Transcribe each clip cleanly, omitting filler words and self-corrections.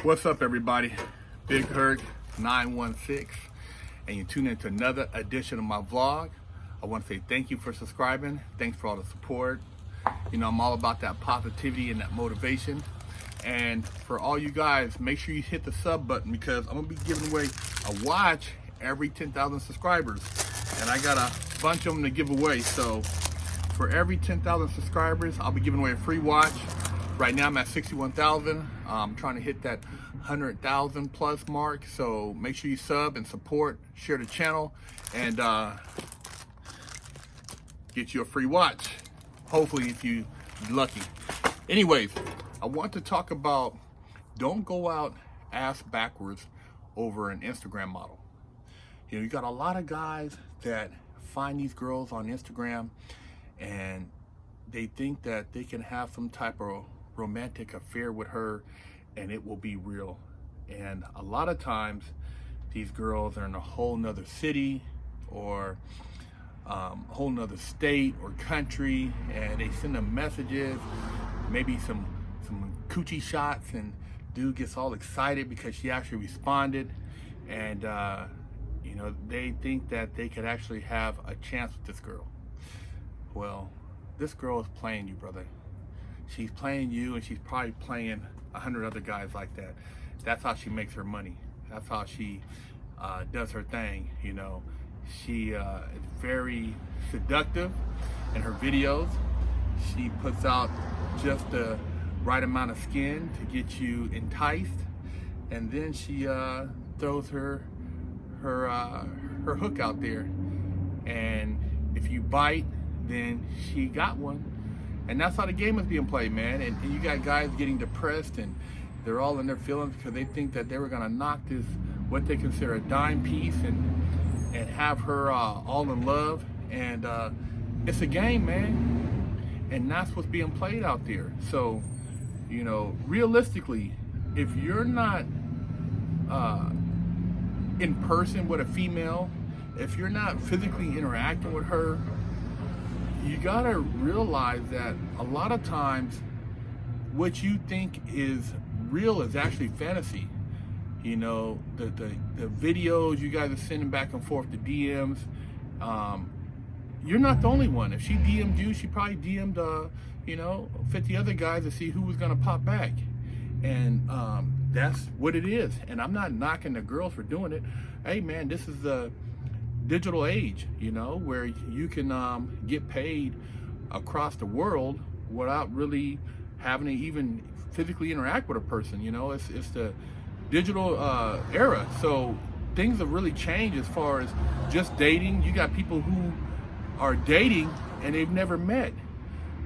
What's up, everybody? Big Herc 916, and you tune into another edition of my vlog. I want to say thank you for subscribing. Thanks for all the support. You know, I'm all about that positivity and that motivation. And for all you guys, make sure you hit the sub button because I'm gonna be giving away a watch every 10,000 subscribers, and I got a bunch of them to give away. So for every 10,000 subscribers, I'll be giving away a free watch. Right now I'm at 61,000. I'm trying to hit that 100,000 plus mark. So make sure you sub and support, share the channel, and get you a free watch. Hopefully, if you're lucky. Anyways, I want to talk about don't go out ass backwards over an Instagram model. You know, you got a lot of guys that find these girls on Instagram and they think that they can have some type of romantic affair with her and it will be real. And a lot of times these girls are in a whole nother city or a whole nother state or country, and they send them messages, maybe some coochie shots, and dude gets all excited because she actually responded, and you know, they think that they could actually have a chance with this girl. Well, this girl is playing you, brother. She's playing you, and she's probably playing 100 other guys like that. That's how she makes her money. That's how she does her thing, you know. She is very seductive in her videos. She puts out just the right amount of skin to get you enticed, and then she throws her hook out there, and if you bite, then she got one. And that's how the game is being played, man. And you got guys getting depressed and they're all in their feelings because they think that they were gonna knock this, what they consider a dime piece, and have her all in love. And it's a game, man. And that's what's being played out there. So, you know, realistically, if you're not in person with a female, if you're not physically interacting with her, you gotta realize that a lot of times what you think is real is actually fantasy. You know, the videos you guys are sending back and forth, the DMs, you're not the only one. If she DM'd you, she probably DM'd you know, 50 other guys to see who was gonna pop back. And that's what it is. And I'm not knocking the girls for doing it. Hey man, this is the digital age, you know, where you can get paid across the world without really having to even physically interact with a person. You know, it's the digital era. So things have really changed as far as just dating. You got people who are dating and they've never met.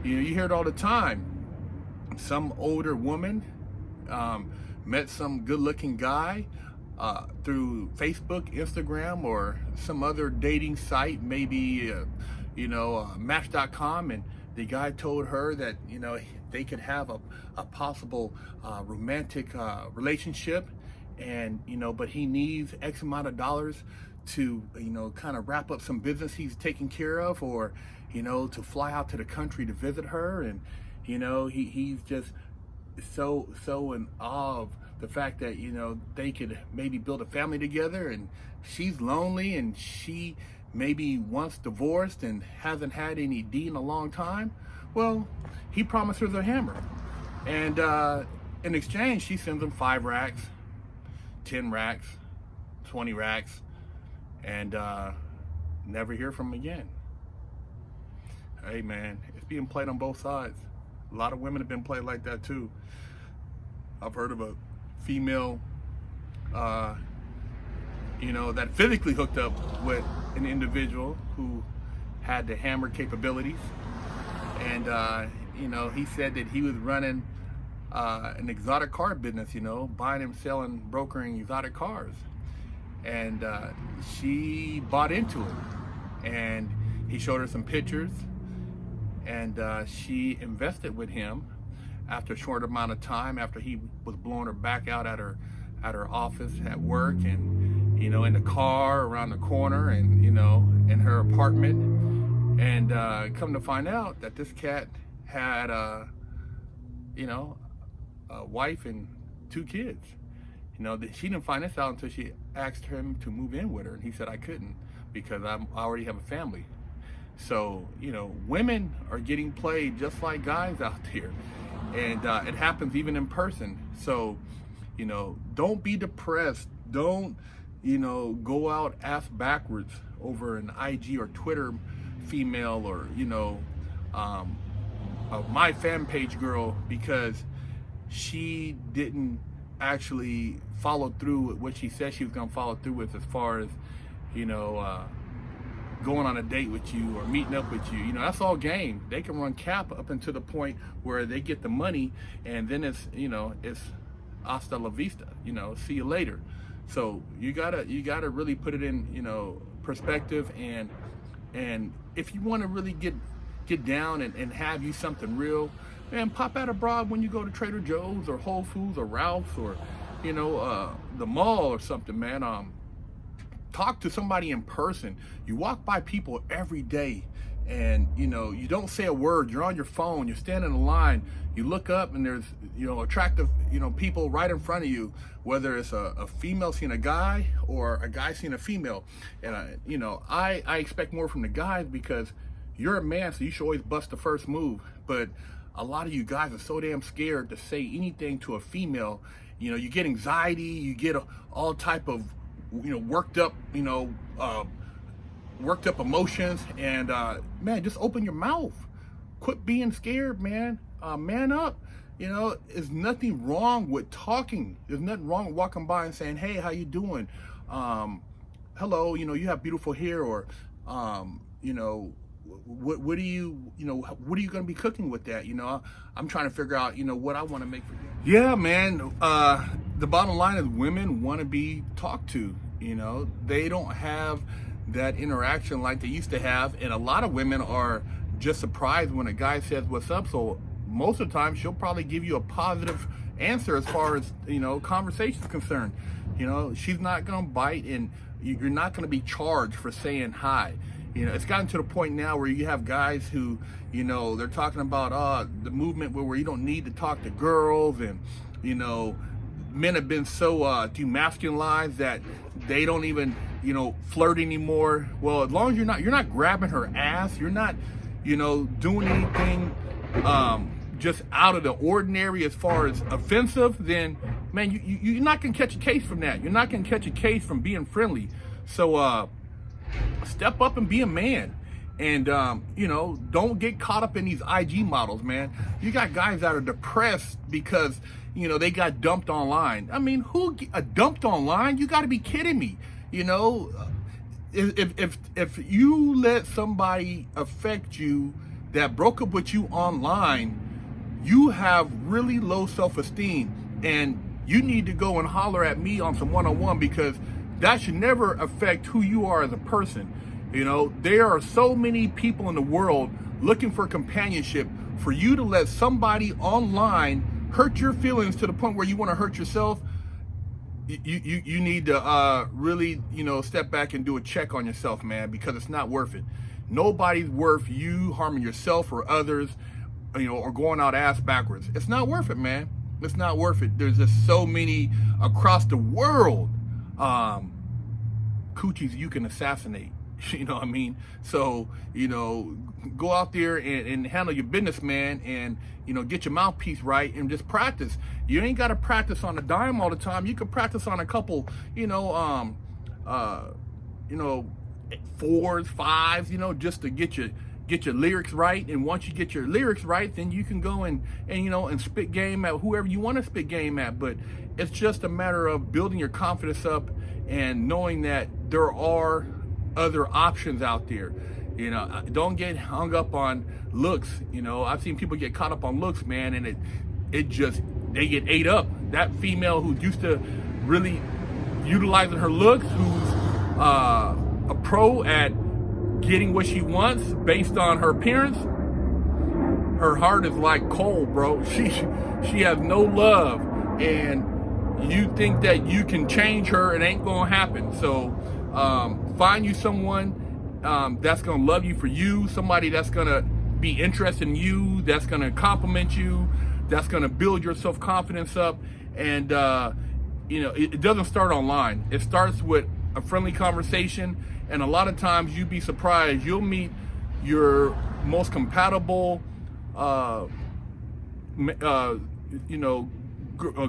You know, you hear it all the time. Some older woman met some good-looking guy through Facebook, Instagram, or some other dating site, maybe you know, Match.com, and the guy told her that, you know, they could have a possible romantic relationship, and you know, but he needs X amount of dollars to, you know, kind of wrap up some business he's taking care of, or you know, to fly out to the country to visit her. And you know, he's just so in awe of the fact that, you know, they could maybe build a family together, and she's lonely and she maybe once divorced and hasn't had any D in a long time. Well, he promised her the hammer, and in exchange she sends him 5 racks, 10 racks, 20 racks, and never hear from him again. Hey man, it's being played on both sides. A lot of women have been played like that too. I've heard of a female, you know, that physically hooked up with an individual who had the hammer capabilities, and you know, he said that he was running an exotic car business, you know, buying and selling, brokering exotic cars, and she bought into it, and he showed her some pictures, and she invested with him after a short amount of time, after he was blowing her back out at her office at work, and you know, in the car around the corner, and you know, in her apartment. And come to find out that this cat had you know, a wife and 2 kids. She didn't find this out until she asked him to move in with her, and he said, I couldn't because I already have a family. So, women are getting played just like guys out there. And it happens even in person. So, don't be depressed. Don't, go out ass backwards over an IG or Twitter female or, my fan page girl, because she didn't actually follow through with what she said she was going to follow through with, as far as, going on a date with you or meeting up with you. That's all game. They can run cap up until the point where they get the money, and then it's hasta la vista, see you later. So you gotta really put it in, perspective, and if you want to really get down and have you something real, man, pop out abroad when you go to Trader Joe's or Whole Foods or Ralph's or, the mall or something, man. Talk to somebody in person. You walk by people every day, and you don't say a word. You're on your phone, you're standing in line, you look up and there's attractive people right in front of you, whether it's a female seeing a guy or a guy seeing a female. And I expect more from the guys, because you're a man, so you should always bust the first move. But a lot of you guys are so damn scared to say anything to a female. You get anxiety, you get all type of worked up emotions, and man, just open your mouth. Quit being scared, man. Man up. There's nothing wrong with talking. There's nothing wrong with walking by and saying, hey, how you doing? Hello, you have beautiful hair, or what are you going to be cooking with that? I'm trying to figure out what I want to make for you. Yeah, man. The bottom line is, women want to be talked to. They don't have that interaction like they used to have, and a lot of women are just surprised when a guy says what's up. So most of the time she'll probably give you a positive answer as far as conversation is concerned. She's not gonna bite, and you're not gonna be charged for saying hi. It's gotten to the point now where you have guys who they're talking about the movement where you don't need to talk to girls, and men have been so demasculinized that they don't even flirt anymore. Well, as long as you're not grabbing her ass, you're not doing anything just out of the ordinary as far as offensive, then man, you're not gonna catch a case from that. You're not gonna catch a case from being friendly. So step up and be a man. And don't get caught up in these IG models, man. You got guys that are depressed because they got dumped online. I mean, who dumped online? You got to be kidding me. If you let somebody affect you that broke up with you online, you have really low self-esteem, and you need to go and holler at me on some one-on-one, because that should never affect who you are as a person. There are so many people in the world looking for companionship. For you to let somebody online hurt your feelings to the point where you want to hurt yourself, you need to really step back and do a check on yourself, man, because it's not worth it. Nobody's worth you harming yourself or others, or going out ass backwards. It's not worth it, man. It's not worth it. There's just so many across the world coochies you can assassinate. You know what I mean? So, go out there and handle your business, man, and, get your mouthpiece right and just practice. You ain't got to practice on a dime all the time. You can practice on a couple, fours, fives, just to get your lyrics right. And once you get your lyrics right, then you can go and spit game at whoever you want to spit game at. But it's just a matter of building your confidence up and knowing that there are other options out there. Don't get hung up on looks. I've seen people get caught up on looks, man, and they get ate up. That female who used to really utilizing her looks, who's a pro at getting what she wants based on her appearance, her heart is like coal, bro. She has no love, and you think that you can change her, it ain't gonna happen. So find you someone that's gonna love you for you, somebody that's gonna be interested in you, that's gonna compliment you, that's gonna build your self-confidence up, and it doesn't start online. It starts with a friendly conversation, and a lot of times you'd be surprised. You'll meet your most compatible, a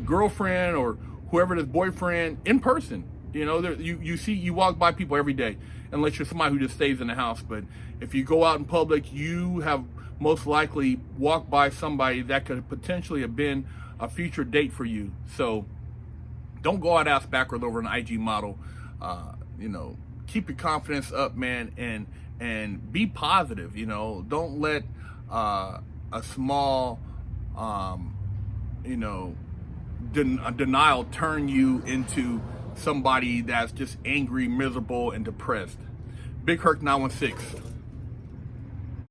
girlfriend or whoever it is, boyfriend, in person. You walk by people every day, unless you're somebody who just stays in the house. But if you go out in public, you have most likely walked by somebody that could potentially have been a future date for you. So don't go out ass backwards over an IG model. Keep your confidence up, man, and be positive. Don't let a small denial turn you into somebody that's just angry, miserable, and depressed. Big Herc 916.